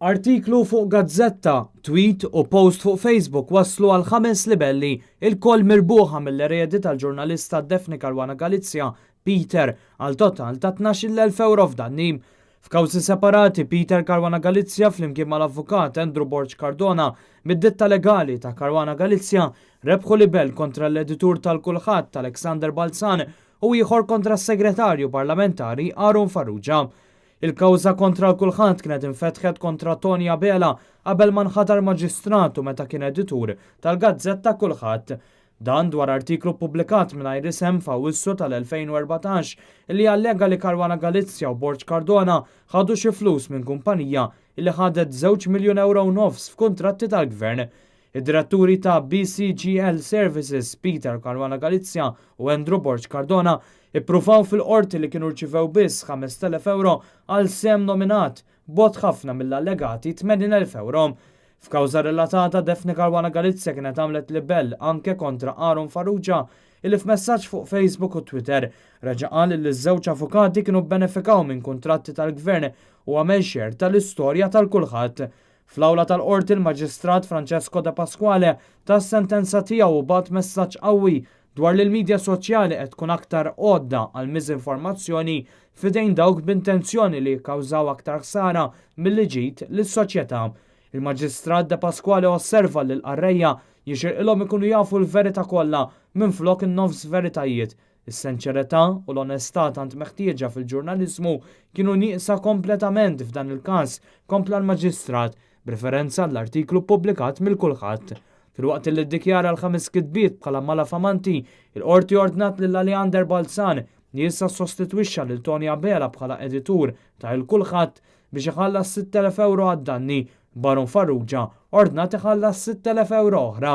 Artiklu fuq Gazzetta, tweet u post fuq Facebook waslu għal 5 libelli il-koll mirbuħa mill-eredi tal-ġurnalista Defni Caruana Galizia Peter għal total ta' 12,000 euro f'dannim. F'kawżi separati Peter Caruana Galizia flimkien mal-avukat Andrew Cardona mid-ditta legali ta' Caruana Galizia rebħu libell kontra l-editur tal-kulħadd tal-Alexander Balzan u ieħor kontra s-segretarju parlamentari Arun Farrugia. Il-kawża kontra l-kulħadd kienet infetħet kontra Tony Abela qabel ma nħatar maġistratu meta kien editur tal-Gazzetta Kulħadd. Dan dwar artiklu pubblikat mingħajr isem f'Awwissu tal-2014 li allega li Caruana Galizia u Cardona ħadu xi flus minn kumpanija li ħadet 2 miljun euro f'kuntratti tal-gvern. Id-diretturi ta' BCGL Services Peter Caruana Galizia u Andrew Cardona ippruvaw fil-qorti li kienu rċivew biss 5,000 euro għal sem nominat bot ħafna mill-allegati 80,000 euro. F'kawża relatata Defni Caruana Galizia kienet għamlet libell anke kontra Arun Farrugia illi f'messaġġ fuq Facebook u Twitter reġa' qal li ż-żewġ avukati kienu benefikaw minn kuntratti tal-gvern u għamel xer tal-istorja tal-kulħadd. Fl-awla tal-qorti il-Maġistrat Francesco De Pasquale tas-sentenza tiegħu bagħat messaġġ qawwi dwar li l-medja soċjali qed tkun aktar għodda għal miżinformazzjoni f'idejn dawk b'intenzjoni li jikkawżaw aktar ħsara milli ġid lis-soċjetà. Il-Maġistrat De Pasquale osserva li l-qarrejja jixirqilhom ikunu jafu l-verità kollha minflok in-nofs veritajiet. Is-sinċerità u l-onestà tant meħtieġa fil-ġurnaliżmu kienu nieqsa kompletament f'dan il-każ kompla l-Maġistrat b'referenza l-artiklu pubblikat mill-kulħadd. Filwaqt li ddikjara l-5 kitbiet bħala malafamanti, il-qorti ordnat lil Alexander Balzan li issa sostitwixxa lil Tony Abela bħala editur ta' il-kulħadd biex iħallas 6,000 euro għad-danni. Arun Farrugia ordnat iħallas 6,000 euro oħra.